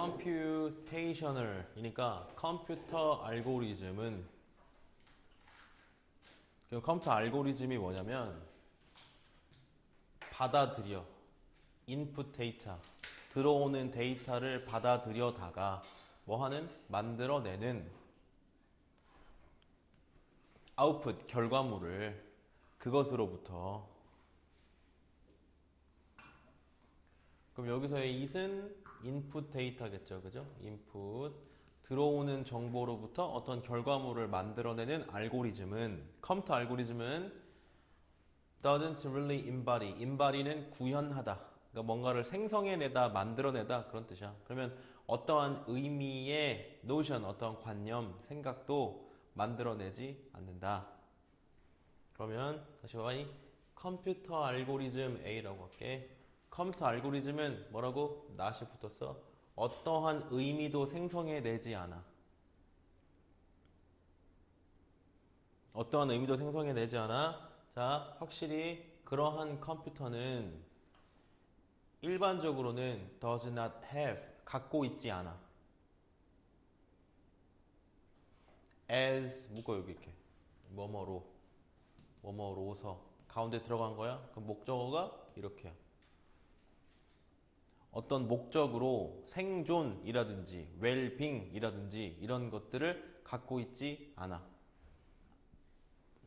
computational이니까 컴퓨터 알고리즘은 컴퓨터 알고리즘이 뭐냐면 받아들여 input 데이터 들어오는 데이터를 받아들여다가 뭐하는 만들어내는 output 결과물을 그것으로부터 그럼 여기서의 it은 input 데이터겠죠, 그죠? input 들어오는 정보로부터 어떤 결과물을 만들어내는 알고리즘은 컴퓨터 알고리즘은 doesn't really embody. embody는 구현하다. 그러니까 뭔가를 생성해내다, 만들어내다 그런 뜻이야. 그러면 어떠한 의미의 notion, 어떠한 관념, 생각도 만들어내지 않는다. 그러면 다시 봐봐니 컴퓨터 알고리즘 A라고 할게. 컴퓨터 알고리즘은 뭐라고? not이 붙었어. 어떠한 의미도 생성해내지 않아. 어떠한 의미도 생성해내지 않아. 자, 확실히 그러한 컴퓨터는 일반적으로는 does not have, 갖고 있지 않아. as, 묶어 여기 이렇게. 뭐뭐로, 뭐뭐로서. 가운데 들어간 거야? 그럼 목적어가 이렇게야. 어떤 목적으로 생존이라든지 웰빙이라든지 이런 것들을 갖고 있지 않아.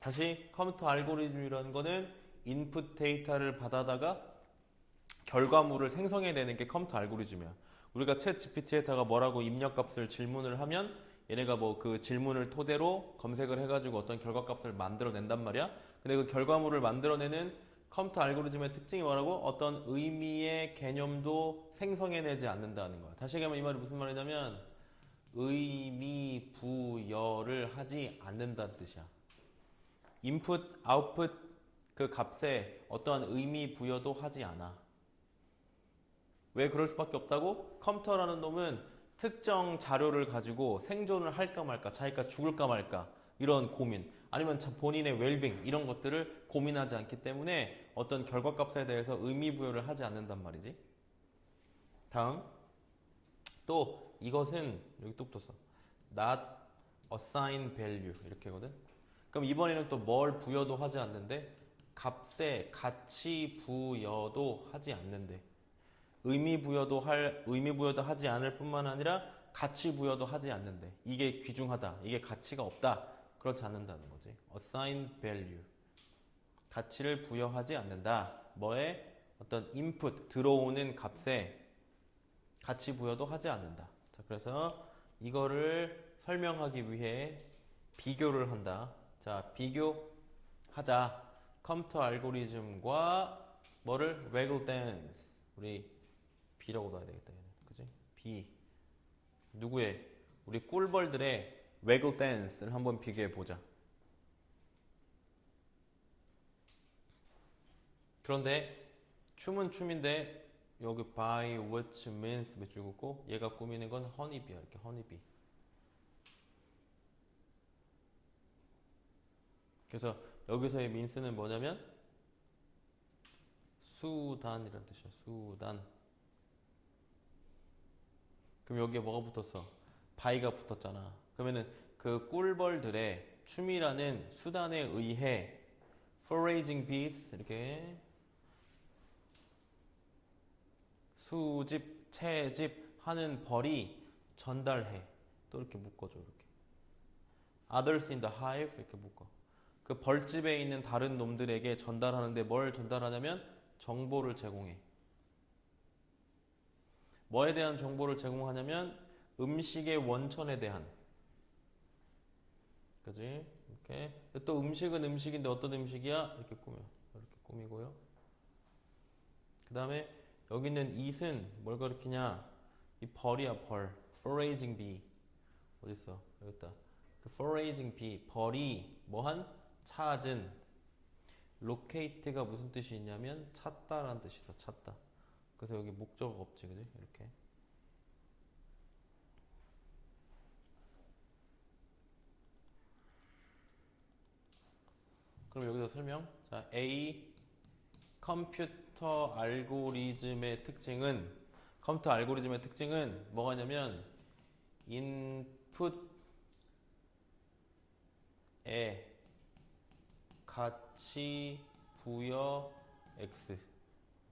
다시 컴퓨터 알고리즘이라는 거는 인풋 데이터를 받아다가 결과물을 생성해내는 게 컴퓨터 알고리즘이야. 우리가 챗 GPT에다가 뭐라고 입력값을 질문을 하면 얘네가 뭐 그 질문을 토대로 검색을 해가지고 어떤 결과값을 만들어낸단 말이야. 근데 그 결과물을 만들어내는 컴퓨터 알고리즘의 특징이 뭐라고? 어떤 의미의 개념도 생성해내지 않는다는 거야. 다시 얘기하면 이 말이 무슨 말이냐면 의미 부여를 하지 않는다는 뜻이야. 인풋, 아웃풋 그 값에 어떠한 의미 부여도 하지 않아. 왜 그럴 수밖에 없다고? 컴퓨터라는 놈은 특정 자료를 가지고 생존을 할까 말까, 자기가 죽을까 말까 이런 고민 아니면 본인의 웰빙 이런 것들을 고민하지 않기 때문에 어떤 결과값에 대해서 의미 부여를 하지 않는단 말이지. 다음 또 이것은 여기 또 붙었어. not assign value 이렇게거든. 그럼 이번에는 또 뭘 부여도 하지 않는데 값에 가치 부여도 하지 않는데 의미 부여도 하지 않을 뿐만 아니라 가치 부여도 하지 않는데 이게 귀중하다, 이게 가치가 없다, 그렇지 않는다는 거지. assign value 가치를 부여하지 않는다. 뭐에 어떤 input 들어오는 값에 가치 부여도 하지 않는다. 자, 그래서 이거를 설명하기 위해 비교를 한다. 자, 비교하자. 컴퓨터 알고리즘과 뭐를 waggle dance 우리 B라고 놔야 되겠다 얘는. 그지? B 누구의? 우리 꿀벌들의 waggle dance를 한번 비교해 보자. 그런데 춤은 춤인데 여기 by which means 몇 줄 긋고 얘가 꾸미는 건 허니비야. 이렇게 허니비. 그래서 여기서의 means는 뭐냐면 수단이란 뜻이야. 수단. 그럼 여기에 뭐가 붙었어? by가 붙었잖아. 그러면은 그 꿀벌들의 춤이라는 수단에 의해 foraging bees 이렇게 수집, 채집 하는 벌이 전달해. 또 이렇게 묶어줘. 이렇게. Others in the hive 이렇게 묶어. 그 벌집에 있는 다른 놈들에게 전달하는데 뭘 전달하냐면 정보를 제공해. 뭐에 대한 정보를 제공하냐면 음식의 원천에 대한. 그지? 이렇게. 또 음식은 음식인데 어떤 음식이야? 이렇게 꾸며. 이렇게 꾸미고요. 그 다음에 여기 있는 it은 뭘 가리키냐? 이 벌이야, 벌. foraging bee. 어딨어? 여기 있다. 그 foraging bee, 벌이 뭐한? 찾은. locate가 무슨 뜻이 있냐면 찾다라는 뜻이 있어. 찾다. 그래서 여기 목적 없지, 그지? 이렇게. 그럼 여기서 설명. 자, A 컴퓨터 알고리즘의 특징은 컴퓨터 알고리즘의 특징은 뭐가 냐면 인풋에 가치 부여 x.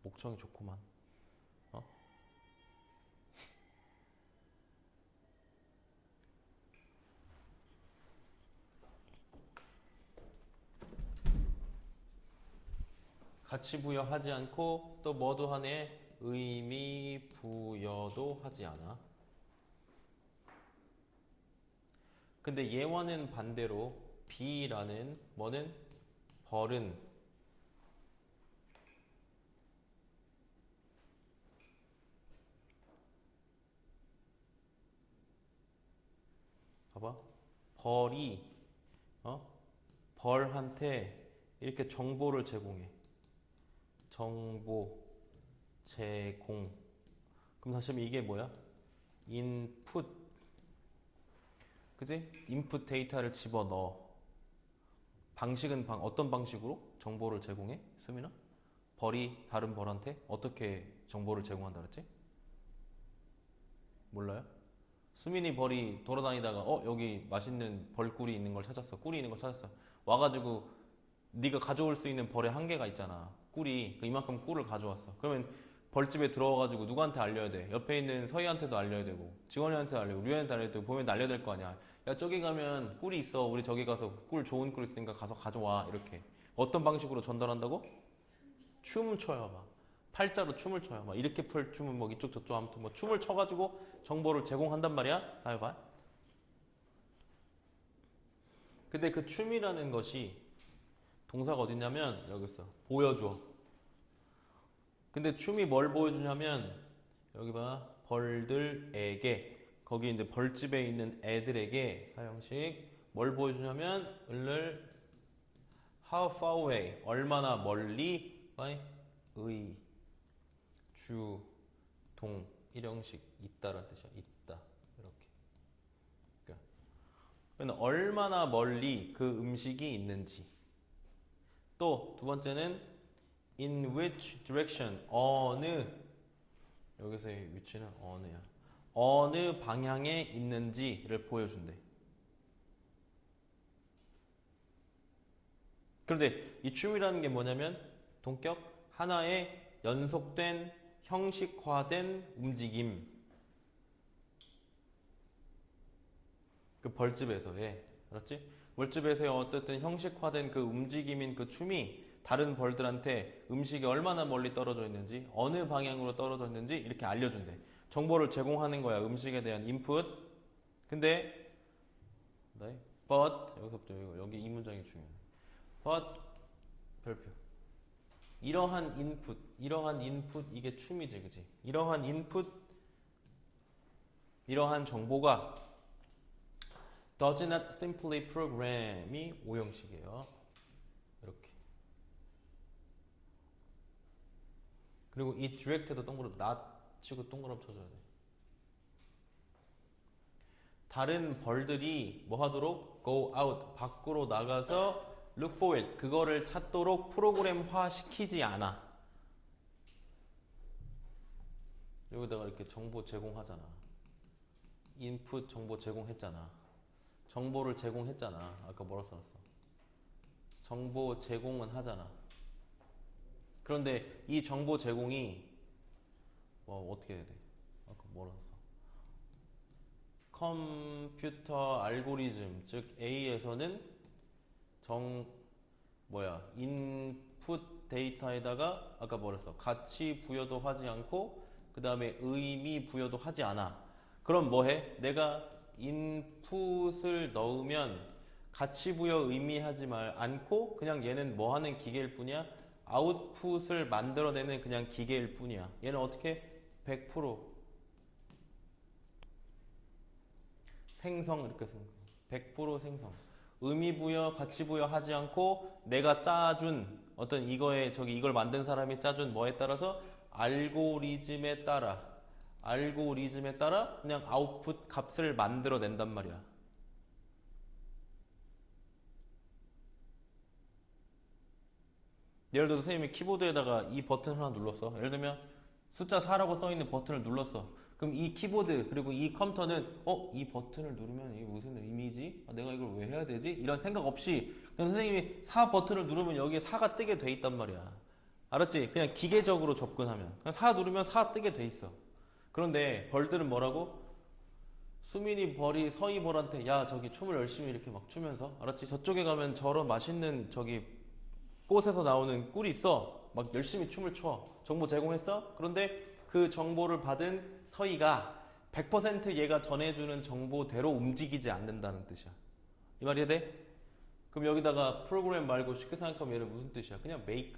목청이 좋구만. 어? 가치 부여하지 않고 또 뭐도 하네? 의미 부여도 하지 않아. 근데 얘와는 반대로 B라는 뭐는 벌은 봐봐. 벌이 벌한테 이렇게 정보를 제공해. 정보 제공. 그럼 다시 한번 이게 뭐야? 인풋. 그지? 인풋 데이터를 집어넣어. 방식은 어떤 방식으로 정보를 제공해? 수민아? 벌이 다른 벌한테 어떻게 정보를 제공한다 그랬지? 몰라요? 수민이 벌이 돌아다니다가 여기 맛있는 벌꿀이 있는 걸 찾았어. 꿀이 있는 걸 찾았어. 와가지고 네가 가져올 수 있는 벌의 한계가 있잖아. 꿀이 이만큼 꿀을 가져왔어. 그러면 벌집에 들어와가지고 누구한테 알려야 돼? 옆에 있는 서희한테도 알려야 되고 지원이한테도 알려고 류현이한테 알려야 되고 보면 알려야 될 거 아니야. 야 저기 가면 꿀이 있어. 우리 저기 가서 꿀 좋은 꿀 있으니까 가서 가져와. 이렇게 어떤 방식으로 전달한다고? 춤 춰요 막. 팔자로 춤을 춰요. 막 이렇게 풀 춤은 뭐 이쪽 저쪽 아무튼 뭐 춤을 춰가지고 정보를 제공한단 말이야. 다 해봐. 근데 그 춤이라는 것이 동사가 어딨냐면 여기 있어. 보여줘. 근데 춤이 뭘 보여주냐면 여기 봐. 벌들에게 거기 이제 벌집에 있는 애들에게 사형식 뭘 보여주냐면 을을 how far away 얼마나 멀리 의, 주, 동 일형식 있다라는 뜻이야. 있다 이렇게. 그러니까 얼마나 멀리 그 음식이 있는지. 또 두 번째는 in which direction 어느 여기서의 위치는 어느야. 어느 방향에 있는지를 보여준대. 그런데 이 춤이라는 게 뭐냐면 동격 하나의 연속된 형식화된 움직임. 그 벌집에서의 알았지? 벌집에서의 어쨌든 형식화된 그 움직임인 그 춤이 다른 벌들한테 음식이 얼마나 멀리 떨어져 있는지 어느 방향으로 떨어져 있는지 이렇게 알려준대. 정보를 제공하는 거야. 음식에 대한 인풋. 근데 but 여기서부터 여기 이 문장이 중요해. but 별표. 이러한 인풋 이게 춤이지, 그지? 이러한 인풋, 이러한 정보가 does not simply program이 오형식이에요. 이렇게. 그리고 이 direct도 동그랗, not 치고 동그라미 쳐줘야 돼. 다른 벌들이 뭐 하도록? go out, 밖으로 나가서 look for it, 그거를 찾도록 프로그램화 시키지 않아. 여기다가 이렇게 정보 제공하잖아. 인풋 정보 제공했잖아. 정보를 제공했잖아. 아까 뭐라 써놨어? 정보 제공은 하잖아. 그런데 이 정보 제공이 어떻게 해야 돼? 아까 뭐라 썼어? 컴퓨터 알고리즘 즉 A에서는 인풋 데이터에다가 아까 뭐라 했어? 가치 부여도 하지 않고 그 다음에 의미 부여도 하지 않아. 그럼 뭐해? 내가 인풋을 넣으면 가치 부여 의미하지 않고 그냥 얘는 뭐 하는 기계일 뿐이야? 아웃풋을 만들어내는 그냥 기계일 뿐이야. 얘는 어떻게? 100% 생성 이렇게 생성. 100% 생성. 의미 부여, 가치 부여 하지 않고 내가 짜준 어떤 이걸 만든 사람이 짜준 뭐에 따라서 알고리즘에 따라 그냥 아웃풋 값을 만들어 낸단 말이야. 예를 들어서 선생님이 키보드에다가 이 버튼 하나 눌렀어. 예를 들면 숫자 4라고 써있는 버튼을 눌렀어. 그럼 이 키보드 그리고 이 컴퓨터는 이 버튼을 누르면 이게 무슨 의미지? 내가 이걸 왜 해야 되지? 이런 생각 없이 그냥 선생님이 4 버튼을 누르면 여기에 4가 뜨게 돼 있단 말이야. 알았지? 그냥 기계적으로 접근하면 그냥 4 누르면 4 뜨게 돼 있어. 그런데 벌들은 뭐라고? 수민이 벌이 서희 벌한테 야 저기 춤을 열심히 이렇게 막 추면서 알았지? 저쪽에 가면 저런 맛있는 저기 꽃에서 나오는 꿀이 있어. 막 열심히 춤을 춰. 정보 제공했어? 그런데 그 정보를 받은 서희가 100% 얘가 전해주는 정보대로 움직이지 않는다는 뜻이야. 이 말이 돼? 그럼 여기다가 프로그램 말고 쉽게 생각하면 얘는 무슨 뜻이야? 그냥 make,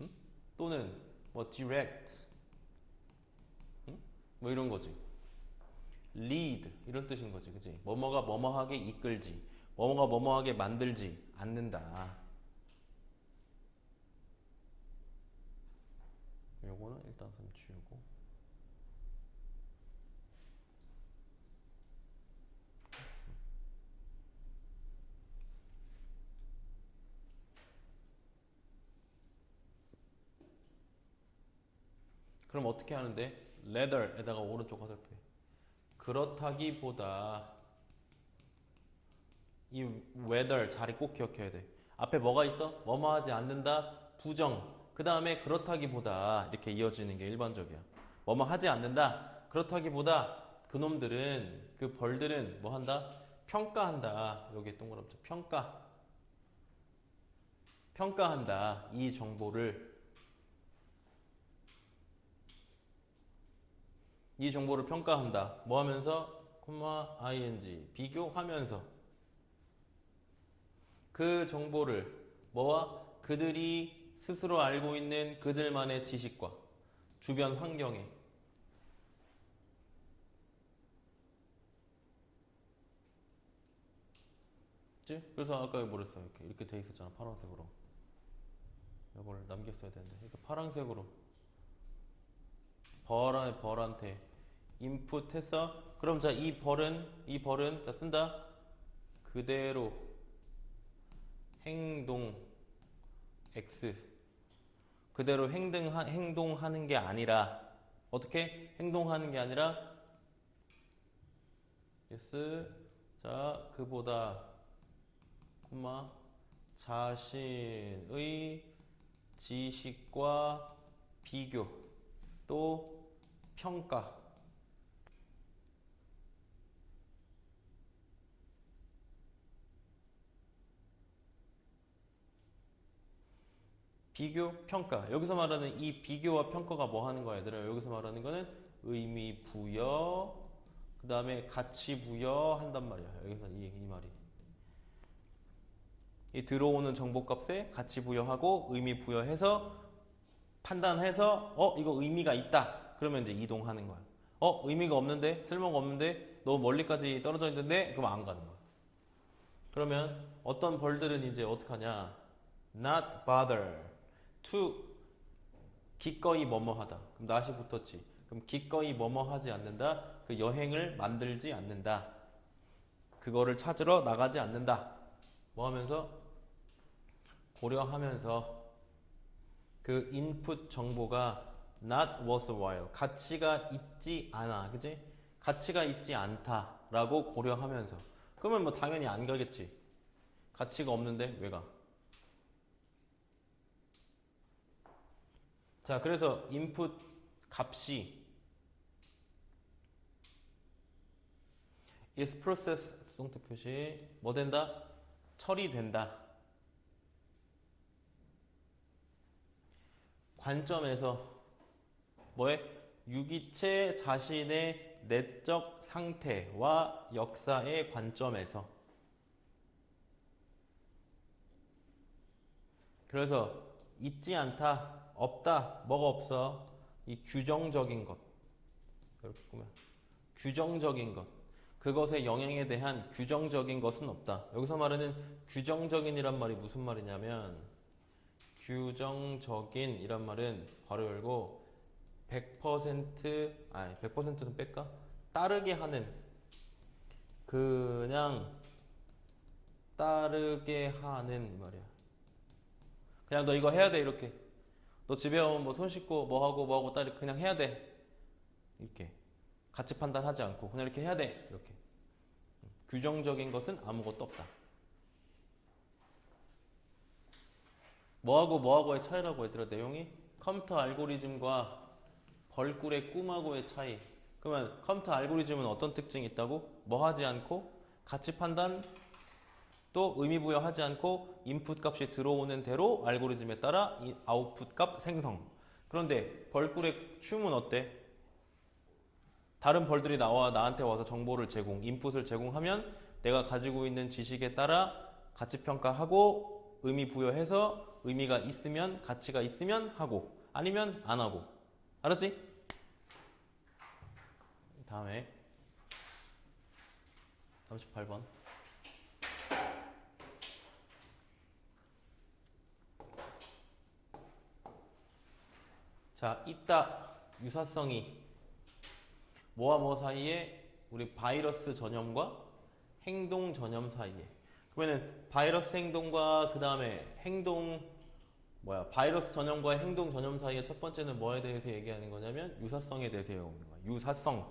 응? 또는 뭐 direct, 응? 뭐 이런 거지. lead 이런 뜻인 거지, 그지? 뭐뭐가 뭐뭐하게 이끌지, 뭐뭐가 뭐뭐하게 만들지 않는다. 요거는 일단 좀 지우고. 그럼 어떻게 하는데? rather에다가 오른쪽 화살표. 그렇다기보다 이 whether 자리 꼭 기억해야 돼. 앞에 뭐가 있어? 뭐뭐 하지 않는다, 부정. 그 다음에 그렇다기보다 이렇게 이어지는 게 일반적이야. 뭐뭐 하지 않는다. 그렇다기보다 그놈들은 그 벌들은 뭐 한다? 평가한다. 여기 동그라미 평가. 평가한다. 이 정보를 평가한다. 뭐 하면서? 콤마 ing 비교하면서 그 정보를 뭐와 그들이 스스로 알고 있는 그들만의 지식과 주변 환경에 그래서 아까 뭐랬어? 이렇게 돼 있었잖아. 파란색으로. 이걸 남겼어야 되는데 이렇게 파란색으로 벌한테 인풋 했어. 그럼 자 이 벌은 자 쓴다. 그대로 행동 X 그대로 행동하는 게 아니라 어떻게 행동하는 게 아니라 yes 자 그보다 콤마 자신의 지식과 비교 또 평가 비교, 평가. 여기서 말하는 이 비교와 평가가 뭐 하는 거야, 얘들아? 여기서 말하는 거는 의미 부여, 그 다음에 가치 부여 한단 말이야. 여기서 이 말이. 이 들어오는 정보값에 가치 부여하고 의미 부여해서 판단해서 이거 의미가 있다. 그러면 이제 이동하는 거야. 의미가 없는데? 쓸모가 없는데? 너무 멀리까지 떨어져 있는데? 그럼 안 가는 거야. 그러면 어떤 벌들은 이제 어떡하냐? Not bother to 기꺼이 뭐뭐하다. 그럼 not이 붙었지. 그럼 기꺼이 뭐뭐하지 않는다. 그 여행을 만들지 않는다. 그거를 찾으러 나가지 않는다. 뭐 하면서? 고려하면서 그 인풋 정보가 not worthwhile. 가치가 있지 않아. 그지? 가치가 있지 않다라고 고려하면서. 그러면 뭐 당연히 안 가겠지. 가치가 없는데 왜 가? 자, 그래서 input 값이 is process 수동태 표시 뭐 된다? 처리된다. 관점에서 뭐해? 유기체 자신의 내적 상태와 역사의 관점에서 그래서 있지 않다, 없다, 뭐가 없어? 이 규정적인 것 이렇게 보면 규정적인 것 그것의 영향에 대한 규정적인 것은 없다. 여기서 말하는 규정적인이란 말이 무슨 말이냐면 규정적인 이란 말은 괄호 열고 100%는 뺄까? 따르게 하는 그냥 따르게 하는 말이야. 그냥 너 이거 해야 돼 이렇게. 너 집에 오면 뭐 손 씻고 뭐 하고 딱 이렇게 그냥 해야 돼. 이렇게 가치 판단하지 않고 그냥 이렇게 해야 돼. 이렇게 규정적인 것은 아무것도 없다. 뭐하고의 차이라고 얘들아. 내용이 컴퓨터 알고리즘과 벌꿀의 꿈하고의 차이. 그러면 컴퓨터 알고리즘은 어떤 특징이 있다고? 뭐 하지 않고 가치 판단 또 의미 부여하지 않고 인풋 값이 들어오는 대로 알고리즘에 따라 이 아웃풋 값 생성. 그런데 벌꿀의 춤은 어때? 다른 벌들이 나한테 와서 정보를 인풋을 제공하면 내가 가지고 있는 지식에 따라 가치 평가하고 의미 부여해서 의미가 있으면 가치가 있으면 하고 아니면 안 하고. 알았지? 다음에 38번. 자, 있다. 유사성이 뭐와 뭐 사이에? 우리 바이러스 전염과 행동 전염 사이에. 그러면은 바이러스 행동과 그 다음에 바이러스 전염과 행동 전염 사이에 첫 번째는 뭐에 대해서 얘기하는 거냐면 유사성에 대해서 얘기하는 거야. 유사성,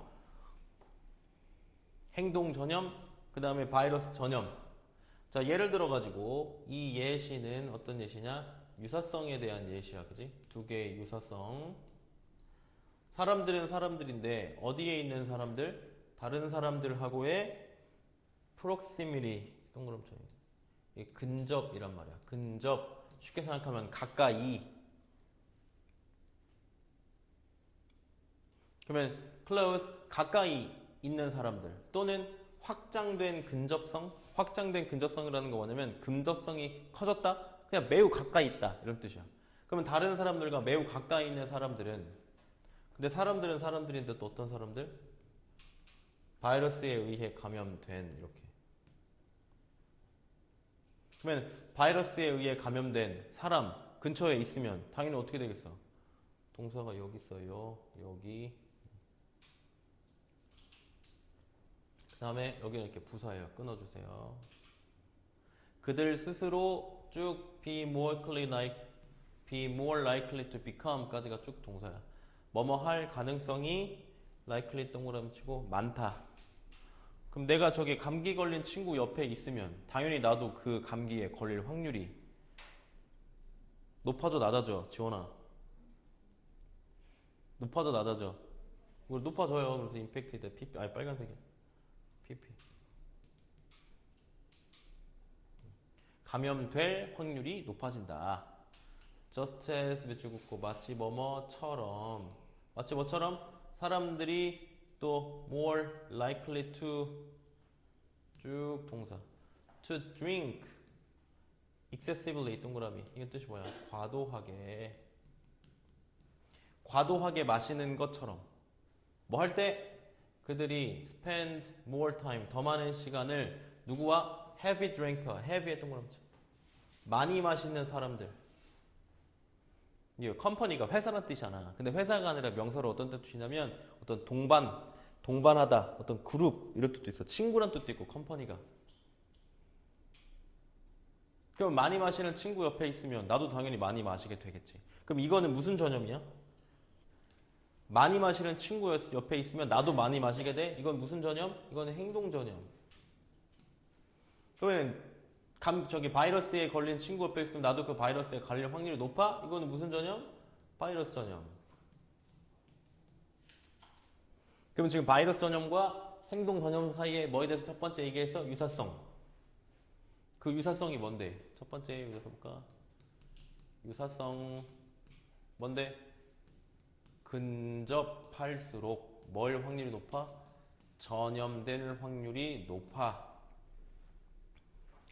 행동 전염, 그 다음에 바이러스 전염. 자, 예를 들어 가지고 이 예시는 어떤 예시냐? 유사성에 대한 예시야, 그지? 두 개의 유사성. 사람들은 사람들인데 어디에 있는 사람들? 다른 사람들하고의 proximity, 동그라미 이 근접이란 말이야. 근접. 쉽게 생각하면 가까이. 그러면 close, 가까이 있는 사람들 또는 확장된 근접성. 확장된 근접성이라는 거 뭐냐면 근접성이 커졌다? 그냥 매우 가까이 있다 이런 뜻이야. 그러면 다른 사람들과 매우 가까이 있는 사람들은, 근데 사람들은 사람들인데 또 어떤 사람들? 바이러스에 의해 감염된. 이렇게. 그러면 바이러스에 의해 감염된 사람 근처에 있으면 당연히 어떻게 되겠어? 동사가 여기 있어요. 여기. 그 다음에 여기는 이렇게 부사예요. 끊어주세요. 그들 스스로 쭉 be more likely to become 까지가 쭉 동사야. 뭐뭐 할 가능성이 likely 동그라미 치고 많다. 그럼 내가 저기 감기 걸린 친구 옆에 있으면 당연히 나도 그 감기에 걸릴 확률이 높아져 낮아져? 지원아, 높아져 낮아져? 높아져요. 그래서 임팩트드 PP, 아니 빨간색이야. PP. 감염될 확률이 높아진다. just as 밑줄 긋고 마치 뭐뭐처럼. 마치 뭐처럼? 사람들이 또 more likely to 쭉 동사 to drink excessively 동그라미. 이게 뜻이 뭐야? 과도하게 마시는 것처럼. 뭐 할 때? 그들이 spend more time 더 많은 시간을 누구와? heavy drinker. heavy의 동그라미. 많이 마시는 사람들. 이 컴퍼니가 회사란 뜻이잖아. 근데 회사가 아니라 명사로 어떤 뜻이냐면 어떤 동반하다, 어떤 그룹 이런 뜻도 있어. 친구란 뜻도 있고 컴퍼니가. 그럼 많이 마시는 친구 옆에 있으면 나도 당연히 많이 마시게 되겠지. 그럼 이거는 무슨 전염이야? 많이 마시는 친구 옆에 있으면 나도 많이 마시게 돼? 이건 무슨 전염? 이거는 행동 전염. 그러면 저기 바이러스에 걸린 친구 옆에 있으면 나도 그 바이러스에 걸릴 확률이 높아? 이거는 무슨 전염? 바이러스 전염. 그럼 지금 바이러스 전염과 행동 전염 사이에 뭐에 대해서 첫 번째 얘기해서 유사성. 그 유사성이 뭔데? 첫 번째 유사성 볼까? 유사성 뭔데? 근접할수록 뭘 확률이 높아? 전염될 확률이 높아.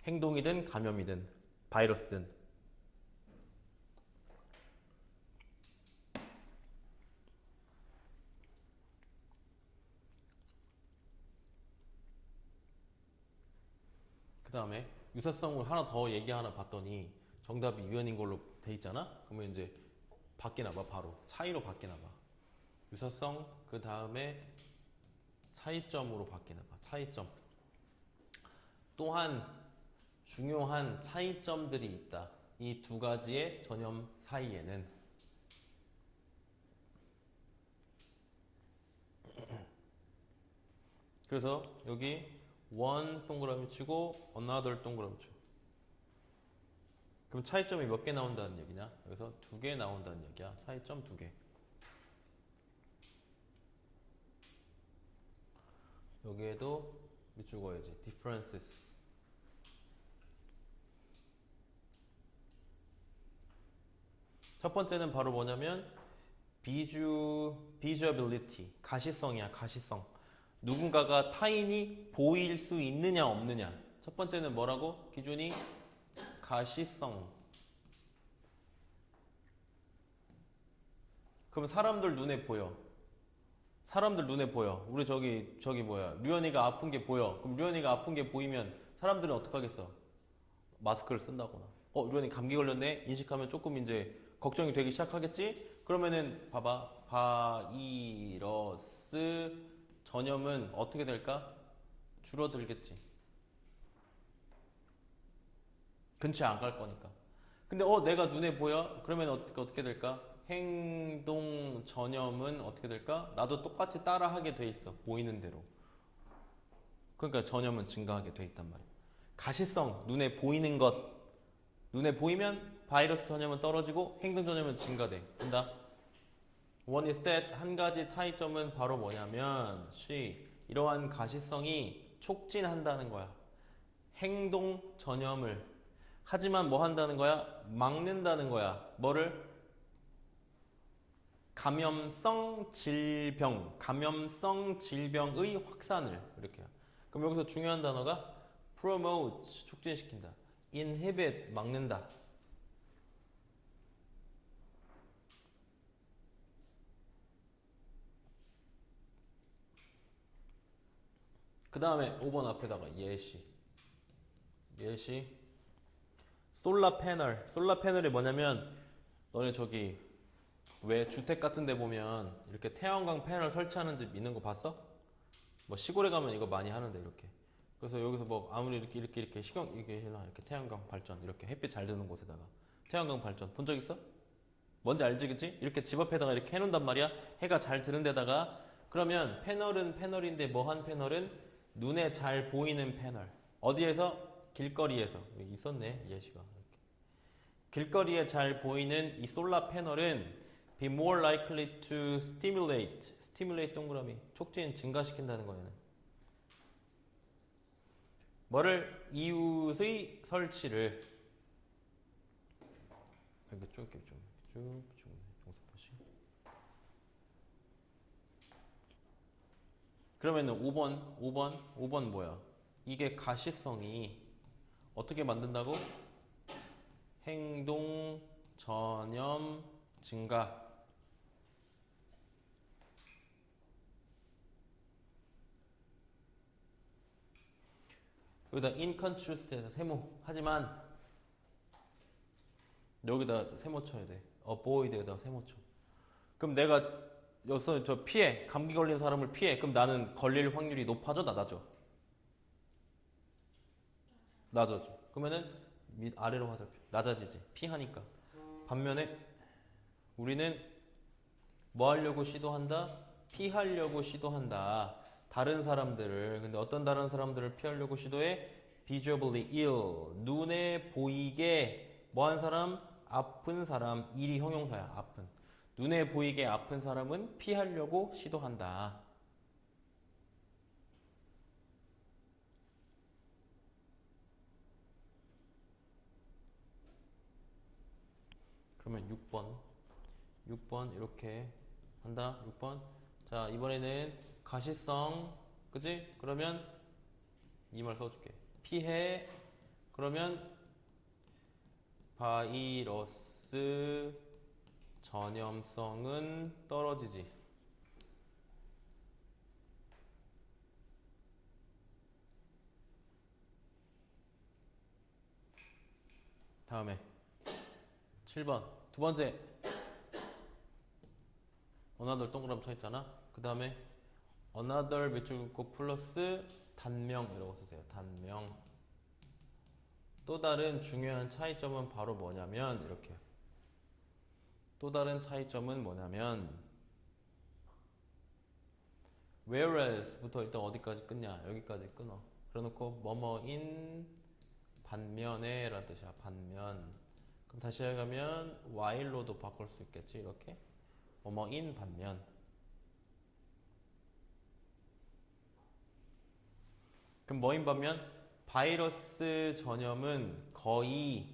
행동이든 감염이든 바이러스든. 그 다음에 유사성을 하나 더 하나 봤더니 정답이 유연인 걸로 돼 있잖아? 그러면 이제 바뀌나 봐. 바로 차이로 바뀌나 봐. 유사성 그 다음에 차이점으로 바뀌나 봐. 차이점. 또한 중요한 차이점들이 있다. 이 두 가지의 전염 사이에는. 그래서 여기 one 동그라미 치고 another 동그라미 치고. 그럼 차이점이 몇 개 나온다는 얘기냐? 여기서 2개 나온다는 얘기야. 차이점 2개. 여기에도 밑줄 그어야지. differences. 첫 번째는 바로 뭐냐면 visibility, 가시성이야. 가시성. 누군가가 타인이 보일 수 있느냐 없느냐. 첫 번째는 뭐라고? 기준이 가시성. 그럼 사람들 눈에 보여. 사람들 눈에 보여. 우리 저기 뭐야? 류현이가 아픈 게 보여. 그럼 류현이가 아픈 게 보이면 사람들은 어떡하겠어? 마스크를 쓴다거나. 류현이 감기 걸렸네? 인식하면 조금 이제 걱정이 되기 시작하겠지? 그러면은 봐봐. 바이러스 전염은 어떻게 될까? 줄어들겠지. 근처에 안 갈 거니까. 근데 내가 눈에 보여? 그러면 어떻게 될까? 행동 전염은 어떻게 될까? 나도 똑같이 따라 하게 돼 있어. 보이는 대로. 그러니까 전염은 증가하게 돼 있단 말이야. 가시성, 눈에 보이는 것. 눈에 보이면 바이러스 전염은 떨어지고 행동 전염은 증가돼. 된다? One is that 한 가지 차이점은 바로 뭐냐면 이러한 가시성이 촉진한다는 거야. 행동 전염을. 하지만 뭐 한다는 거야? 막는다는 거야. 뭐를? 감염성 질병의 확산을. 이렇게. 그럼 여기서 중요한 단어가 promote, 촉진시킨다. inhibit, 막는다. 그 다음에 5번 앞에다가 예시. 솔라 패널이 뭐냐면 너네 저기 왜 주택 같은 데 보면 이렇게 태양광 패널 설치하는 집 있는 거 봤어? 뭐 시골에 가면 이거 많이 하는데 이렇게. 그래서 여기서 뭐 아무리 이렇게 이렇게 태양광 발전 이렇게 햇빛 잘 드는 곳에다가 태양광 발전 본 적 있어? 뭔지 알지 그치? 이렇게 집 앞에다가 이렇게 해놓는단 말이야. 해가 잘 드는 데다가. 그러면 패널은 패널인데 뭐한 패널은 눈에 잘 보이는 패널. 어디에서? 길거리에서. 여기 있었네 예시가. 길거리에 잘 보이는 이 솔라 패널은 be more likely to stimulate 동그라미 촉진 증가시킨다는 거예요. 뭐를? 이웃의 설치를. 이렇게 쭉 종사포시. 그러면은 5번 뭐야? 이게 가시성이 어떻게 만든다고? 행동 전염 증가. 여기다 incontrast에서 세모. 하지만 여기다 세모 쳐야 돼. avoid에다 세모 쳐. 그럼 내가 여기서 저 피해. 감기 걸린 사람을 피해. 그럼 나는 걸릴 확률이 높아져? 낮아져? 낮아져. 그러면은 아래로 화살표. 낮아지지. 피하니까. 반면에 우리는 뭐 하려고 시도한다? 피하려고 시도한다. 다른 사람들을. 근데 어떤 다른 사람들을 피하려고 시도해? visibly ill. 눈에 보이게 뭐한 사람? 아픈 사람. 일이 형용사야. 아픈. 눈에 보이게 아픈 사람은 피하려고 시도한다. 그러면 6번 이렇게 한다. 6번. 자, 이번에는 가시성. 그지? 그러면 이 말 써줄게. 피해. 그러면 바이러스 전염성은 떨어지지. 다음에 7번. 두 번째. another 동그라미 쳐있잖아. 그 다음에 another 밑줄 긋고 플러스 단명 이라고 쓰세요. 단명. 또 다른 중요한 차이점은 바로 뭐냐면 이렇게. 또 다른 차이점은 뭐냐면 whereas부터 일단 어디까지 끊냐? 여기까지 끊어. 그래놓고 뭐뭐인 반면에 라는 뜻이야. 반면. 그럼 다시 해가면 while로도 바꿀 수 있겠지. 이렇게 뭐뭐인 반면. 그럼 뭐인 반면? 바이러스 전염은 거의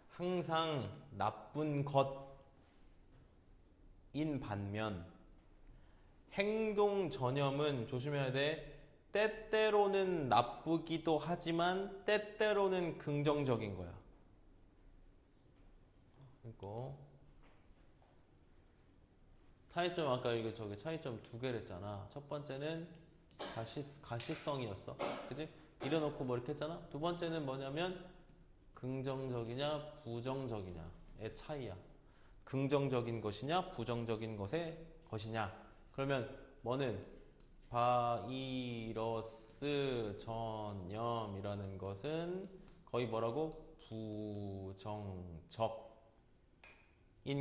항상 나쁜 것인 반면 행동 전염은 조심해야 돼. 때때로는 나쁘기도 하지만 때때로는 긍정적인 거야. 그리고 차이점 아까 이거 저기 차이점 두 개를 했잖아. 첫 번째는 가시성이었어. 그지? 이래놓고 뭐 이렇게 했잖아. 두 번째는 뭐냐면 긍정적이냐 부정적이냐의 차이야. 긍정적인 것이냐 부정적인 것이냐. 그러면 뭐는 바이러스 전염이라는 것은 거의 뭐라고? 부정적인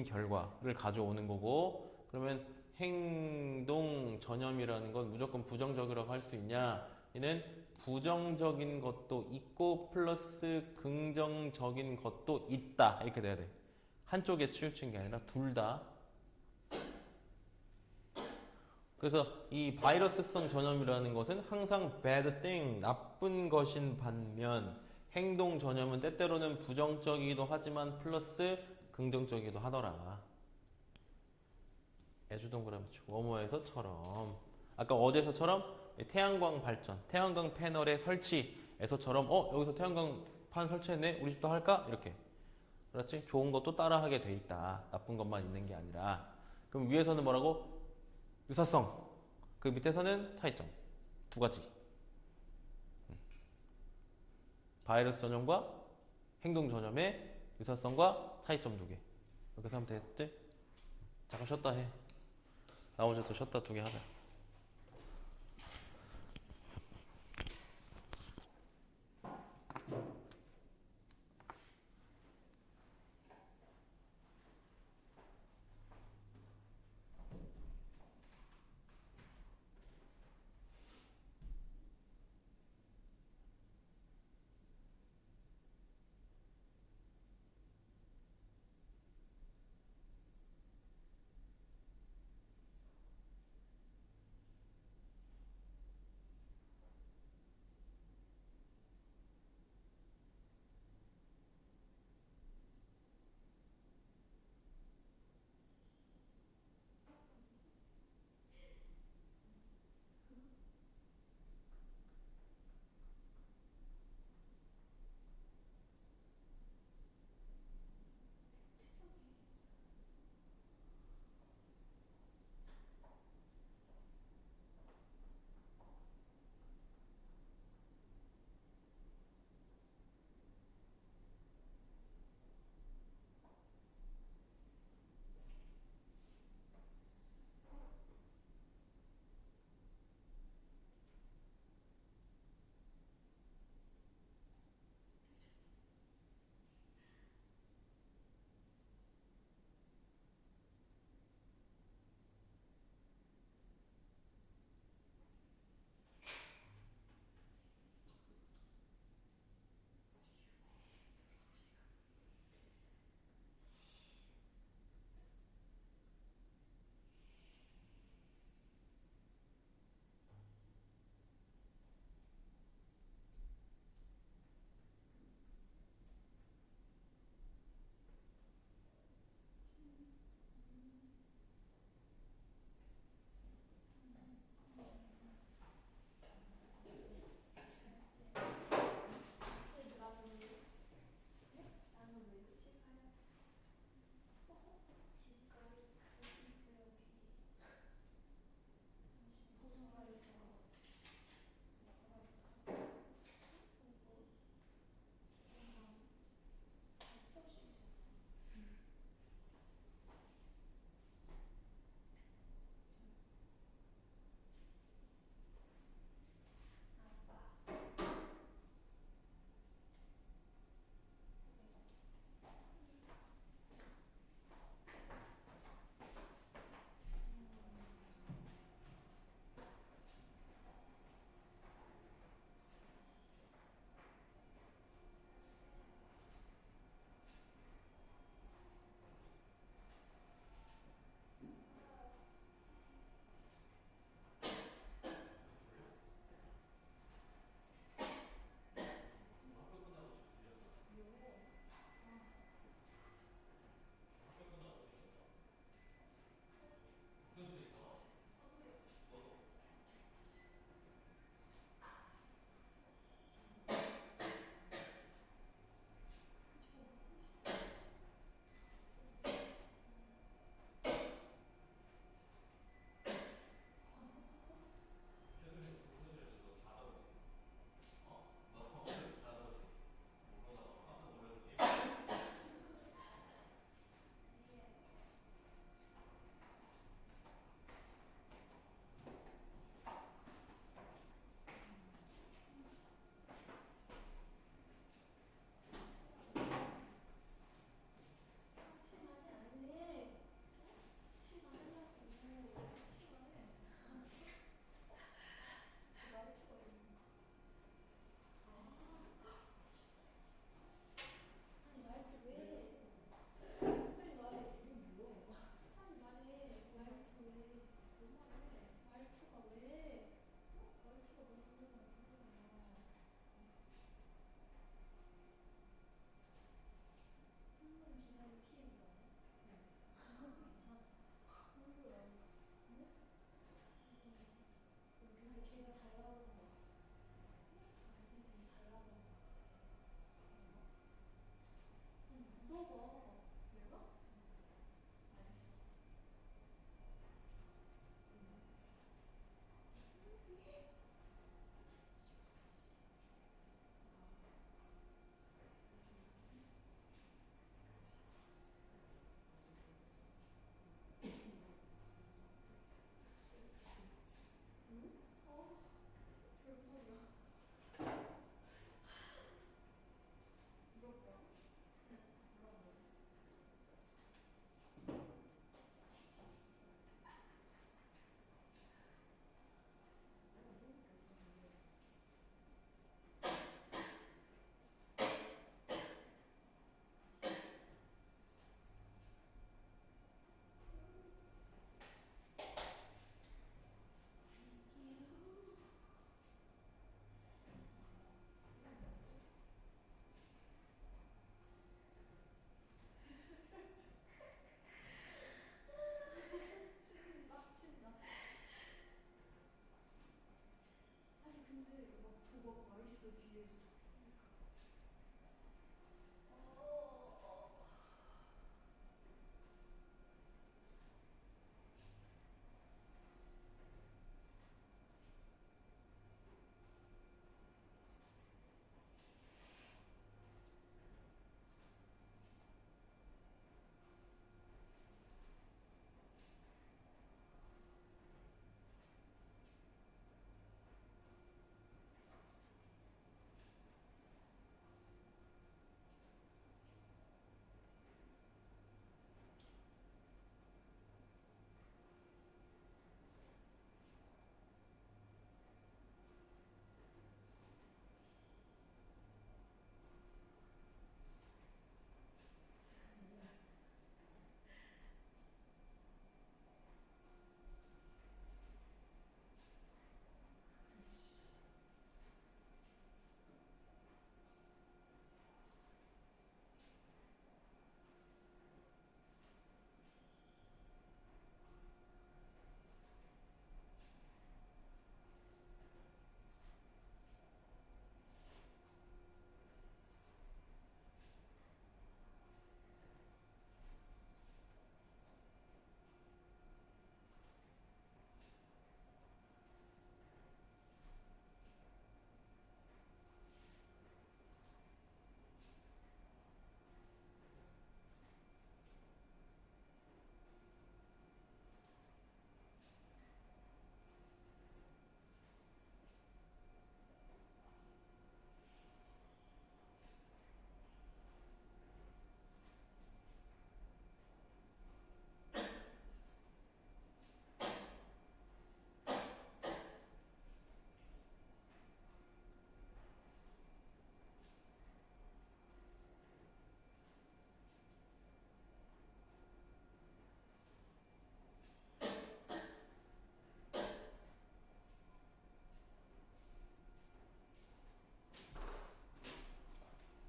결과를 가져오는 거고, 그러면 행동 전염이라는 건 무조건 부정적이라고 할 수 있냐? 얘는 부정적인 것도 있고 플러스 긍정적인 것도 있다 이렇게 돼야 돼. 한쪽에 치우친 게 아니라 둘 다. 그래서 이 바이러스성 전염이라는 것은 항상 bad thing, 나쁜 것인 반면 행동 전염은 때때로는 부정적이기도 하지만 플러스 긍정적이기도 하더라. 애주동그라미 뭐뭐에서처럼 아까 어디에서처럼 태양광 발전, 태양광 패널의 설치에서처럼 여기서 태양광판 설치했네? 우리 집도 할까? 이렇게. 그렇지? 좋은 것도 따라하게 돼 있다. 나쁜 것만 있는 게 아니라. 그럼 위에서는 뭐라고? 유사성. 그 밑에서는 차이점. 두 가지. 바이러스 전염과 행동 전염의 유사성과 차이점 두 개. 이렇게 하면 되겠지? 잠깐 쉬었다 해. 나머지 또 쉬었다 두 개 하자.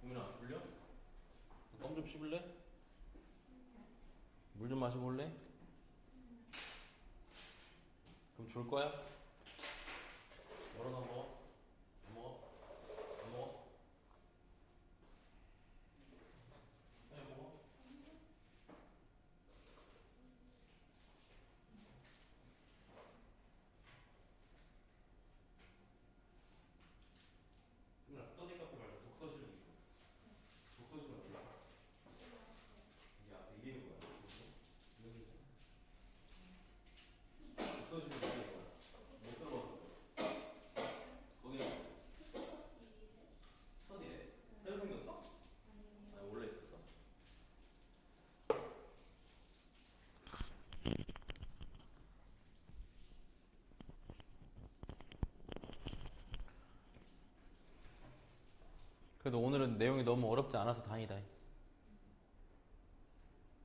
우민아 졸려? 껌 좀 씹을래? 물 좀 마셔볼래? 그럼 졸 거야? 뭐라나 먹어? 안 먹어? 안 먹어? 그냥 먹어? 우민아 스터디 카페 말고 독서실 있어. 독서실 어디 있어? 여기 앞에 이게 있는 거야. 이런 게 있잖아. 독서실 어디 있는 거야? 못 들어가서 거기 스터디래? 새로 생겼어? 아니 원래 있었어? 그래도 오늘은 내용이 너무 어렵지 않아서 다행이다.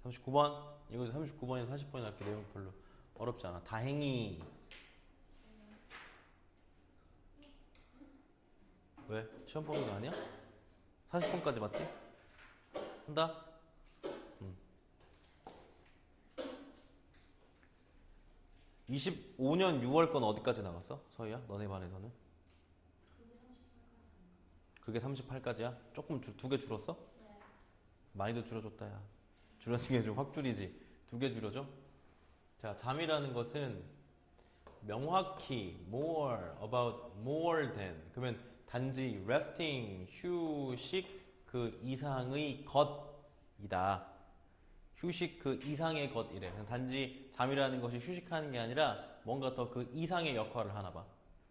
39번? 이거 39번에서 40번이 날게 내용 별로 어렵지 않아. 다행히. 왜? 시험 보는 거 아니야? 40번까지 맞지? 한다? 응. 25년 6월 건 어디까지 나갔어? 서희야? 너네 반에서는? 그게 38까지야? 조금 두 개 줄었어? 많이도 줄어줬다 야. 줄어진 게 좀 확 줄이지. 두 개 줄여줘? 자, 잠이라는 것은 명확히 more, about, more than 그러면 단지 resting, 휴식 그 이상의 것이다. 휴식 그 이상의 것이래. 단지 잠이라는 것이 휴식하는 게 아니라 뭔가 더 그 이상의 역할을 하나 봐.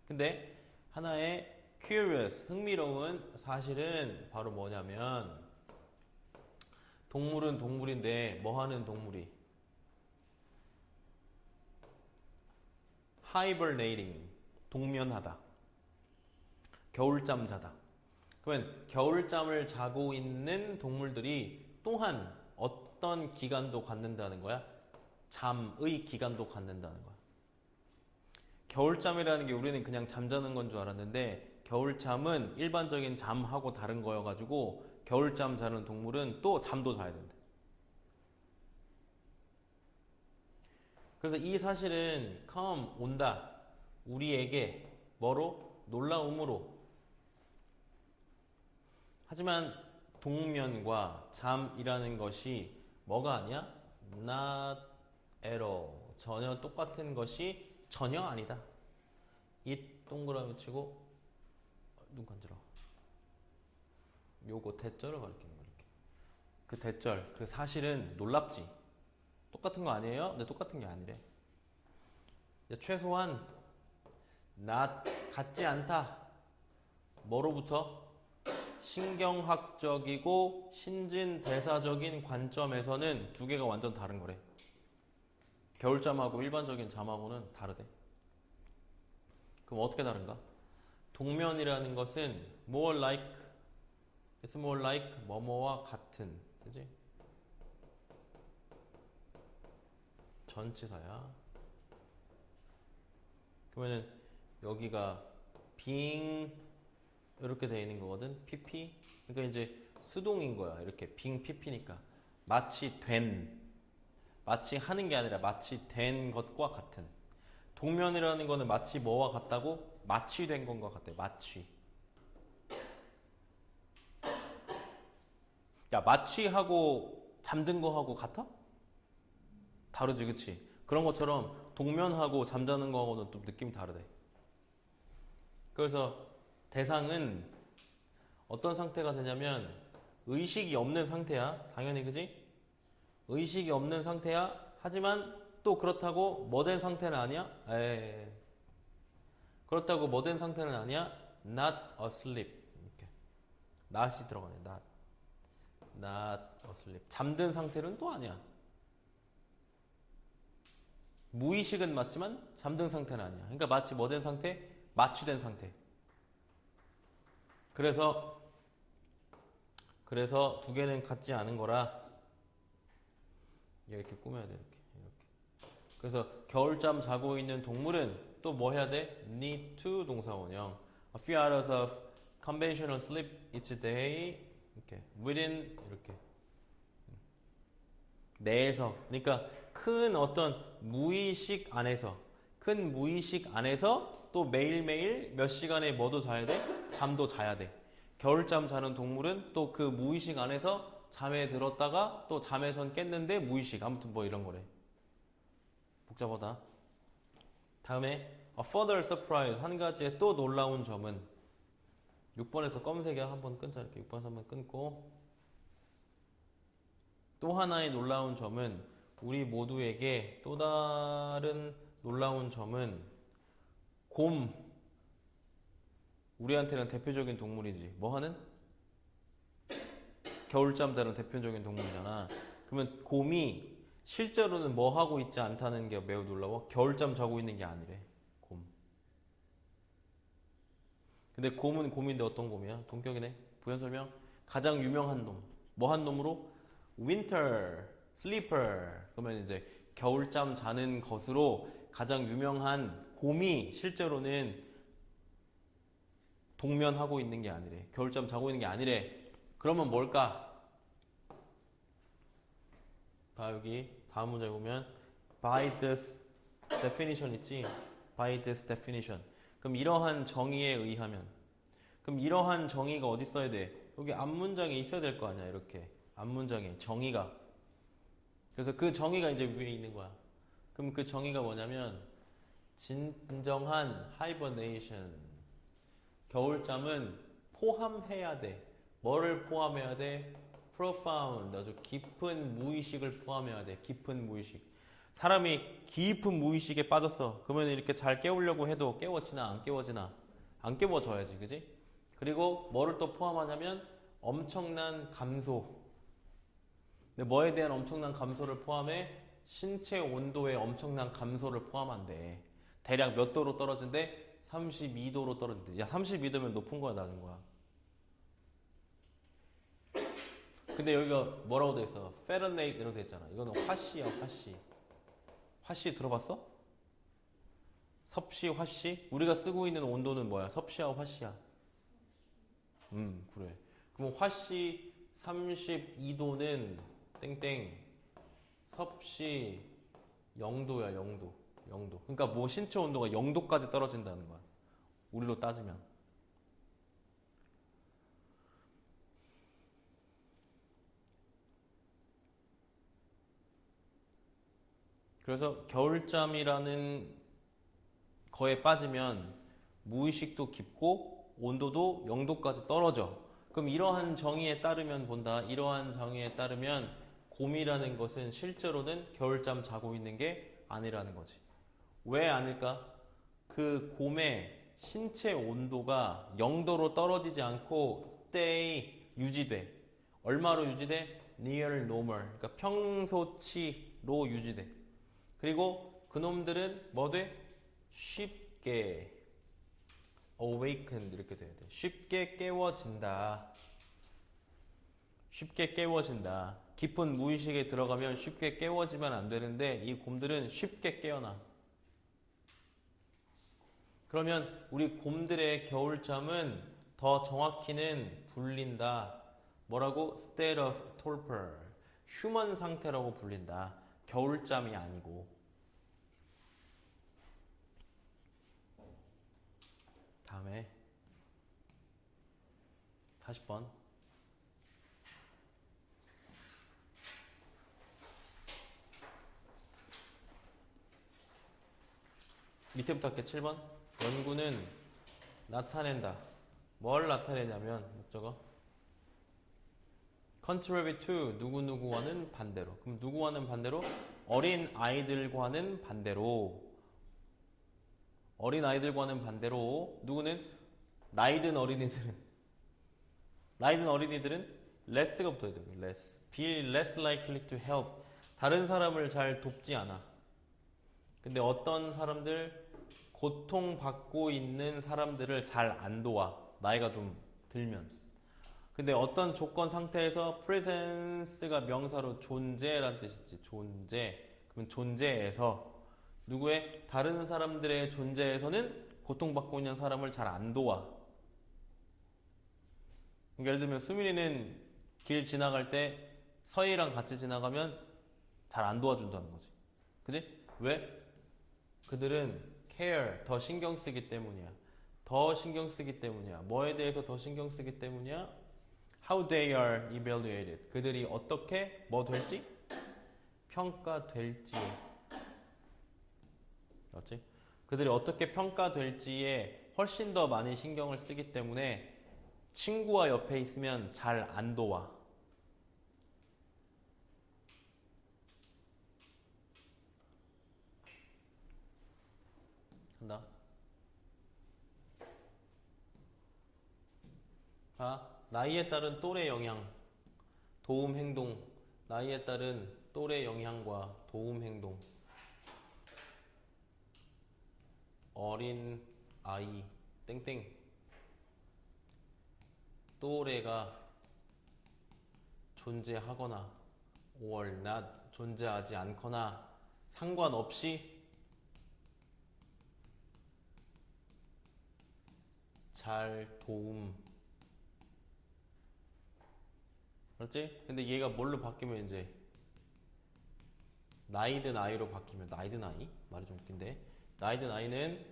근데 하나의 curious, 흥미로운 사실은 바로 뭐냐면 동물은 동물인데 뭐 하는 동물이? hibernating, 동면하다. 겨울잠 자다. 그러면 겨울잠을 자고 있는 동물들이 또한 어떤 기간도 갖는다는 거야? 잠의 기간도 갖는다는 거야. 겨울잠이라는 게 우리는 그냥 잠자는 건 줄 알았는데 겨울잠은 일반적인 잠하고 다른 거여가지고 겨울잠 자는 동물은 또 잠도 자야 된대. 그래서 이 사실은 come 온다. 우리에게 뭐로? 놀라움으로 하지만 동면과 잠이라는 것이 뭐가 아니야? Not at all. 전혀 똑같은 것이 전혀 아니다. 이 동그라미 치고 눈 간지러. 요거 대절을 가리키는 거야. 이렇게. 그 대절, 그 사실은 놀랍지. 똑같은 거 아니에요? 근데 똑같은 게 아니래. 최소한 not 같지 않다. 뭐로부터? 신경학적이고 신진대사적인 관점에서는 두 개가 완전 다른 거래. 겨울잠하고 일반적인 잠하고는 다르대. 그럼 어떻게 다른가? 동면이라는 것은 more like, it's more like 뭐뭐와 같은, 그지? 전치사야. 그러면은 여기가 being 이렇게 되어 있는 거거든. pp. 그러니까 이제 수동인 거야. 이렇게 being pp니까 마치 된, 마치 하는 게 아니라 마치 된 것과 같은. 동면이라는 거는 마치 뭐와 같다고? 마치 된 것과 같대. 마치. 야, 마취하고 잠든 거하고 같아? 다르지, 그치? 그런 것처럼 동면하고 잠자는 거하고는 또 느낌이 다르대. 그래서 대상은 어떤 상태가 되냐면 의식이 없는 상태야. 당연히, 그지? 의식이 없는 상태야. 하지만 또 그렇다고 뭐 된 상태는 아니야? 에이. 그렇다고 뭐 된 상태는 아니야? Not asleep. 이렇게. not이 들어가네. not asleep. 잠든 상태는 또 아니야. 무의식은 맞지만 잠든 상태는 아니야. 그러니까 마치 뭐 된 상태? 마취된 상태. 그래서 두 개는 같지 않은 거라 이렇게 꾸며야 돼. 이렇게. 그래서 겨울잠 자고 있는 동물은 또 뭐 해야 돼? need to 동사원형. A few hours of conventional sleep each day. 이렇게. within 이렇게. 내에서. 그러니까 큰 어떤 무의식 안에서 또 매일매일 몇 시간에 뭐도 자야 돼? 잠도 자야 돼. 겨울잠 자는 동물은 또 그 무의식 안에서 잠에 들었다가 또 잠에선 깼는데 무의식. 아무튼 뭐 이런 거래. 복잡하다. 다음에 a further surprise. 한 가지의 또 놀라운 점은 6번에서 검은색이야. 한번 끊자. 이렇게 6번에서 한번 끊고 또 하나의 놀라운 점은 우리 모두에게 또 다른 놀라운 점은 곰. 우리한테는 대표적인 동물이지. 뭐 하는? 겨울잠 자는 대표적인 동물이잖아. 그러면 곰이 실제로는 뭐 하고 있지 않다는 게 매우 놀라워. 겨울잠 자고 있는 게 아니래. 곰. 근데 곰은 곰인데 어떤 곰이야? 동격이네. 부연 설명. 가장 유명한 놈. 뭐 한 놈으로? Winter Sleeper. 그러면 이제 겨울잠 자는 것으로 가장 유명한 곰이 실제로는 동면하고 있는 게 아니래. 겨울잠 자고 있는 게 아니래. 그러면 뭘까? 봐, 여기 다음 문제 보면 by this definition 있지? by this definition. 그럼 이러한 정의에 의하면. 그럼 이러한 정의가 어디 써야 돼? 여기 앞문장에 있어야 될 거 아니야. 이렇게 앞문장에 정의가. 그래서 그 정의가 이제 위에 있는 거야. 그럼 그 정의가 뭐냐면 진정한 hibernation. 겨울잠은 포함해야 돼. 뭐를 포함해야 돼? profound. 아주 깊은 무의식을 포함해야 돼. 깊은 무의식. 사람이 깊은 무의식에 빠졌어. 그러면 이렇게 잘 깨우려고 해도 깨워지나 안 깨워지나? 안 깨워져야지. 그지? 그리고 뭐를 또 포함하냐면 엄청난 감소. 근데 뭐에 대한 엄청난 감소를 포함해? 신체 온도의 엄청난 감소를 포함한대. 대략 몇 도로 떨어진대? 32도로 떨어진대. 야, 32도면 높은 거야, 낮은 거야? 근데 여기가 뭐라고 돼 있어? 페른헤이트 이렇게 돼 있잖아. 이거는 화씨야, 화씨. 화씨 들어봤어? 섭씨, 화씨? 우리가 쓰고 있는 온도는 뭐야? 섭씨야, 화씨야? 그래. 그럼 화씨 32도는 땡땡 섭씨 0도야, 0도. 0도. 그러니까 뭐 신체 온도가 0도까지 떨어진다는 거야. 우리로 따지면. 그래서 겨울잠이라는 거에 빠지면 무의식도 깊고 온도도 0도까지 떨어져. 그럼 이러한 정의에 따르면 본다. 이러한 정의에 따르면 곰이라는 것은 실제로는 겨울잠 자고 있는 게 아니라는 거지. 왜 아닐까? 그 곰의 신체 온도가 0도로 떨어지지 않고 stay 유지돼. 얼마로 유지돼? near normal. 그러니까 평소치로 유지돼. 그리고 그놈들은 뭐 돼? 쉽게 awakened 이렇게 돼야 돼. 쉽게 깨워진다. 쉽게 깨워진다. 깊은 무의식에 들어가면 쉽게 깨워지면 안 되는데 이 곰들은 쉽게 깨어나. 그러면 우리 곰들의 겨울잠은 더 정확히는 불린다. 뭐라고? state of torpor. 휴먼 상태라고 불린다. 겨울잠이 아니고. 다음에 40번. 밑에부터 할게. 7번. 연구는 나타낸다. 뭘 나타내냐면 목적어 contrary to 누구누구와는 반대로. 그럼 누구와는 반대로? 어린 아이들과는 반대로. 어린 아이들과는 반대로 누구는? 나이든 어린이들은 less가 붙어야 돼요. less. be less likely to help. 다른 사람을 잘 돕지 않아. 근데 어떤 사람들 고통받고 있는 사람들을 잘 안 도와. 나이가 좀 들면. 근데 어떤 조건 상태에서 presence가 명사로 존재란 뜻이지. 존재. 그럼 존재에서 누구의? 다른 사람들의 존재에서는 고통받고 있는 사람을 잘 안 도와. 그러니까 예를 들면 수민이는 길 지나갈 때 서희랑 같이 지나가면 잘 안 도와준다는 거지. 그지? 왜? 그들은 care, 더 신경 쓰기 때문이야. 더 신경 쓰기 때문이야. 뭐에 대해서 더 신경 쓰기 때문이야? How they are evaluated. 그들이 어떻게 뭐 될지? 평가될지에. 그렇지? 그들이 어떻게 평가될지에 훨씬 더 많이 신경을 쓰기 때문에 친구와 옆에 있으면 잘 안 도와. 한다. 자, 나이에 따른 또래 영향, 도움 행동. 나이에 따른 또래 영향과 도움 행동. 어린 아이 땡땡. 또래가 존재하거나 or not 존재하지 않거나 상관없이 잘 도움. 그렇지? 근데 얘가 뭘로 바뀌면 이제 나이든 아이로 바뀌면 나이든 아이? 말이 좀 웃긴데 나이든 아이는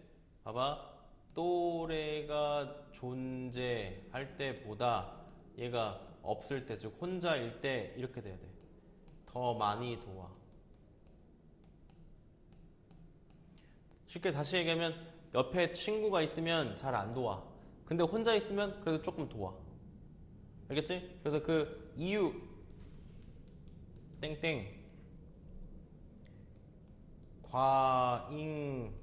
봐봐 또래가 존재할 때보다 얘가 없을 때 즉 혼자일 때 이렇게 돼야 돼. 더 많이 도와. 쉽게 다시 얘기하면 옆에 친구가 있으면 잘 안 도와. 근데 혼자 있으면 그래도 조금 도와. 알겠지? 그래서 그 이유 땡땡 과잉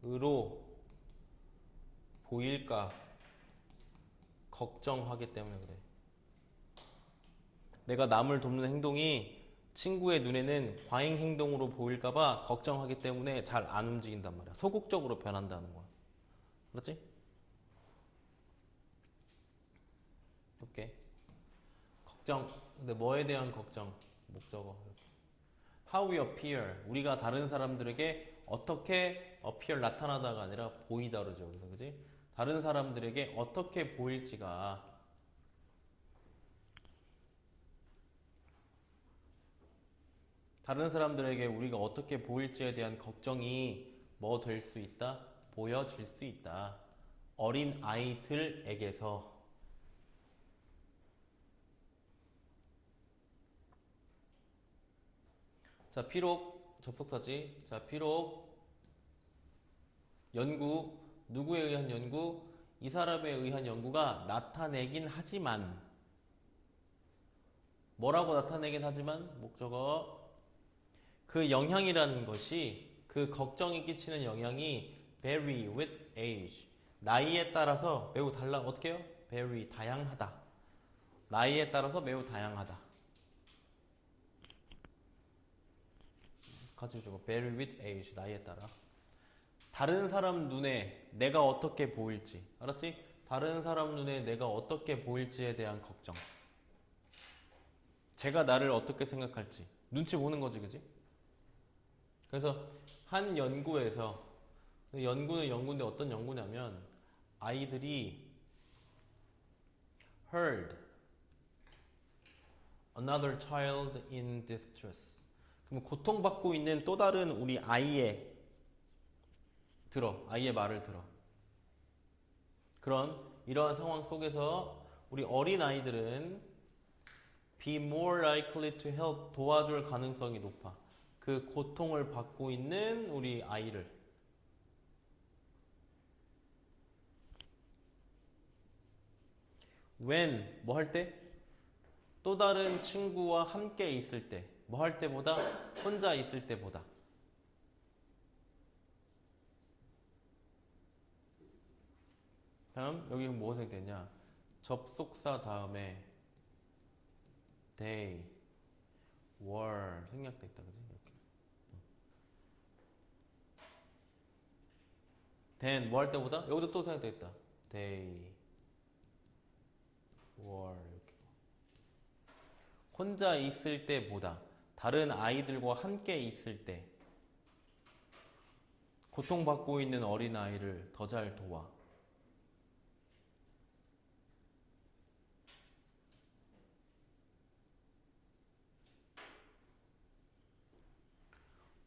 행동으로 보일까 걱정하기 때문에 그래. 내가 남을 돕는 행동이 친구의 눈에는 과잉 행동으로 보일까봐 걱정하기 때문에 잘 안 움직인단 말이야. 소극적으로 변한다는 거야. 그렇지? 오케이. 걱정. 근데 뭐에 대한 걱정? 목적어. How we appear. 우리가 다른 사람들에게 어떻게 appear 나타나다가 아니라 보이다 그러죠. 그래서 그지? 다른 사람들에게 어떻게 보일지가 다른 사람들에게 우리가 어떻게 보일지에 대한 걱정이 뭐 될 수 있다? 보여질 수 있다. 어린 아이들에게서 자, 비록 접속사지. 자, 비록 연구, 누구에 의한 연구? 이 사람에 의한 연구가 나타내긴 하지만, 뭐라고 나타내긴 하지만 목적어 그 영향이라는 것이, 그 걱정이 끼치는 영향이 vary with age, 나이에 따라서 매우 달라. 어떻게 해요? vary, 다양하다. 나이에 따라서 매우 다양하다. 같이 적어. vary with age, 나이에 따라. 다른 사람 눈에 내가 어떻게 보일지, 알았지? 다른 사람 눈에 내가 어떻게 보일지에 대한 걱정. 제가 나를 어떻게 생각할지 눈치 보는 거지, 그지? 그래서 한 연구에서, 연구는 연구인데 어떤 연구냐면, 아이들이 heard another child in distress. 그럼 고통받고 있는 또 다른 우리 아이의 아이의 말을 들어. 그런 이러한 상황 속에서 우리 어린 아이들은 be more likely to help, 도와줄 가능성이 높아. 그 고통을 받고 있는 우리 아이를. when, 뭐 할 때? 또 다른 친구와 함께 있을 때. 뭐 할 때보다? 혼자 있을 때보다. 다음 여기 뭐 생겼냐? 접속사 다음에 they, were 생략돼 있다, 그지? 이렇게. then 뭐 할 때보다? 여기도 또 생략돼 있다. they, were 이렇게. 혼자 있을 때보다, 다른 아이들과 함께 있을 때 고통받고 있는 어린 아이를 더 잘 도와.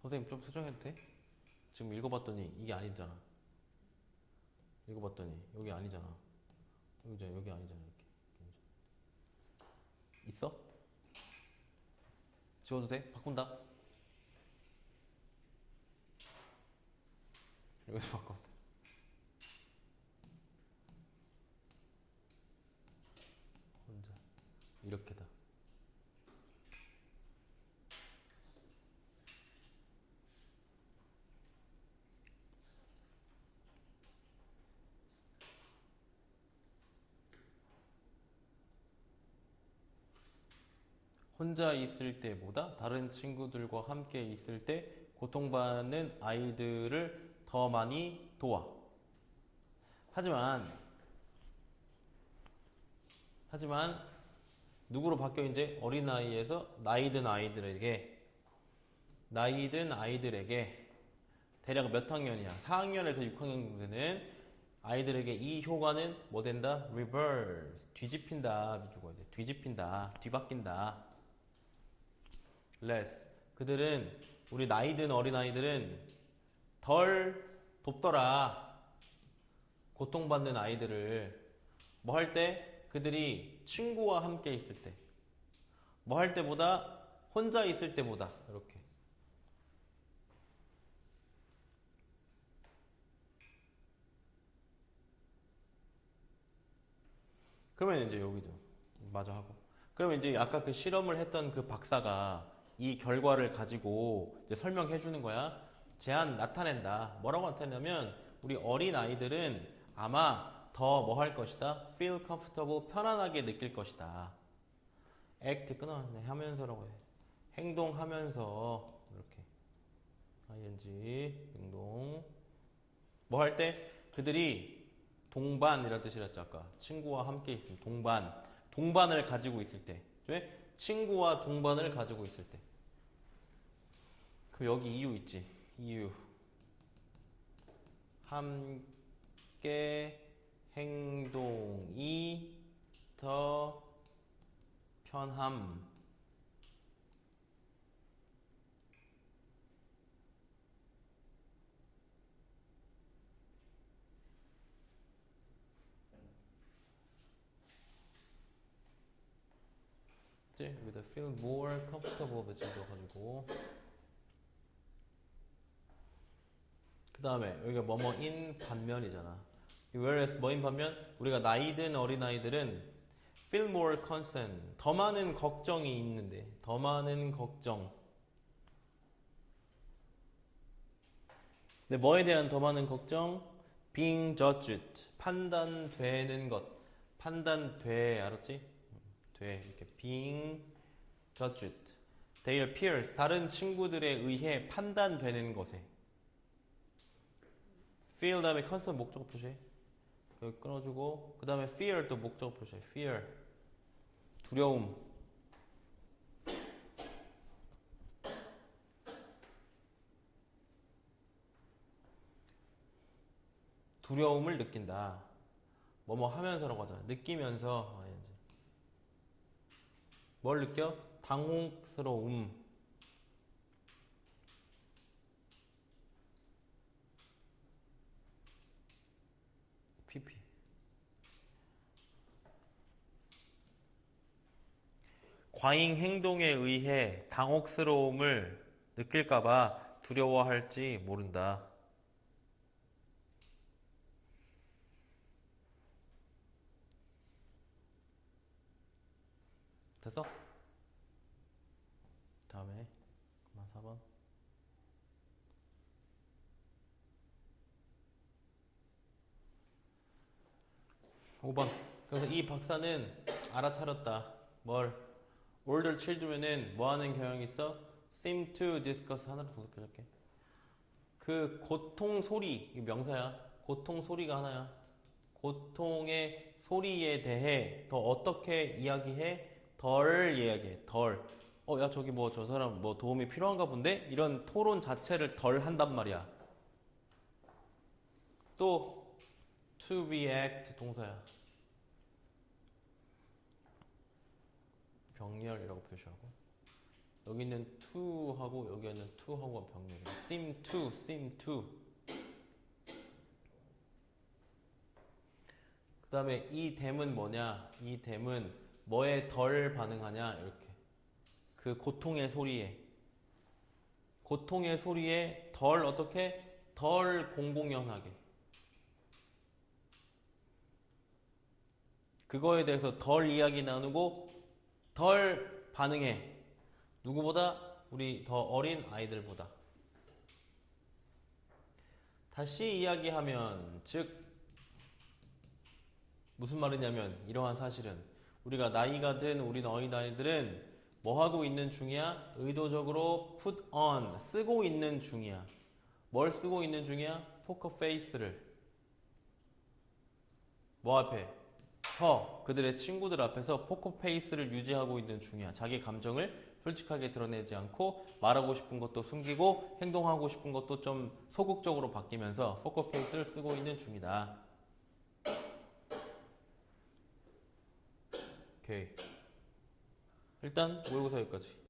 선생님 좀 수정해도 돼? 지금 읽어봤더니 이게 아니잖아. 읽어봤더니 여기 아니잖아. 여기 아니잖아. 이렇게 있어? 지워도 돼? 바꾼다. 여기서 바꿔. 혼자 이렇게다. 혼자 있을 때보다 다른 친구들과 함께 있을 때 고통받는 아이들을 더 많이 도와. 하지만 누구로 바뀌어? 이제 어린아이에서 나이든 아이들에게 대략 몇 학년이야? 4학년에서 6학년 정도는 아이들에게 이 효과는 뭐 된다? reverse, 뒤집힌다. 뒤집힌다, 뒤바뀐다. less, 그들은, 우리 나이든 어린아이들은 덜 돕더라. 고통받는 아이들을. 뭐 할 때? 그들이 친구와 함께 있을 때. 뭐 할 때보다? 혼자 있을 때보다. 이렇게. 그러면 이제 여기도 마저 하고. 그러면 이제 아까 그 실험을 했던 그 박사가 이 결과를 가지고 이제 설명해 주는 거야. 제한 나타낸다. 뭐라고 나타내냐면, 우리 어린 아이들은 아마 더 뭐 할 것이다? feel comfortable, 편안하게 느낄 것이다. act 끊어왔네. 하면서라고 해. 행동하면서 이렇게. ing 행동. 뭐 할 때? 그들이 동반이라는 뜻이랬죠, 아까. 친구와 함께 있으면 동반을 가지고 있을 때. 왜? 친구와 동반을 가지고 있을 때. 그럼 여기 이유 있지. 이유. 함께 행동이 더 편함. 여기다 feel more comfortable 배치도 가지고 다음에 여기가 뭐뭐인 반면이잖아. whereas 뭐인 반면 우리가 나이든 어린아이들은 feel more concern 더 많은 걱정이 있는데 더 많은 걱정. 근데 뭐에 대한 더 많은 걱정? being judged 판단되는 것 판단돼 알았지? 돼 이렇게 being judged their peers 다른 친구들에 의해 판단되는 것에 feel 다음에 concern 목적어 표시 여기 끊어주고 그 다음에 fear 또 목적어 표시 fear 두려움 두려움을 느낀다 뭐뭐 하면서라고 하잖아 느끼면서 뭘 느껴? 당혹스러움 PP 과잉 행동에 의해 당혹스러움을 느낄까봐 두려워할지 모른다. 됐어? 다음에 4번 5번 그래서 이 박사는 알아차렸다. 뭘? older children은 뭐 하는 경향이 있어? seem to discuss 하나로 동사 펴줄게. 그 고통 소리 이 명사야. 고통 소리가 하나야. 고통의 소리에 대해 더 어떻게 이야기해? 덜 이야기해. 덜. 야 저기 뭐 저 사람 뭐 도움이 필요한가 본데? 이런 토론 자체를 덜 한단 말이야. 또 to react 동사야. 병렬이라고 표시하고 여기는 to 하고 여기는 to 하고 병렬이야. seem to 그 다음에 이 댐은 뭐냐? 이 댐은 뭐에 덜 반응하냐? 이렇게 그 고통의 소리에 덜 어떻게? 덜 공공연하게 그거에 대해서 덜 이야기 나누고 덜 반응해. 누구보다? 우리 더 어린 아이들보다. 다시 이야기하면 즉 무슨 말이냐면 이러한 사실은 우리가 나이가 든 우리 어린 아이들은 뭐 하고 있는 중이야? 의도적으로 put on 쓰고 있는 중이야. 뭘 쓰고 있는 중이야? 포커 페이스를 뭐 앞에? 그들의 친구들 앞에서 포커 페이스를 유지하고 있는 중이야. 자기 감정을 솔직하게 드러내지 않고 말하고 싶은 것도 숨기고 행동하고 싶은 것도 좀 소극적으로 바뀌면서 포커 페이스를 쓰고 있는 중이다. 오케이. 일단 모의고사 여기까지.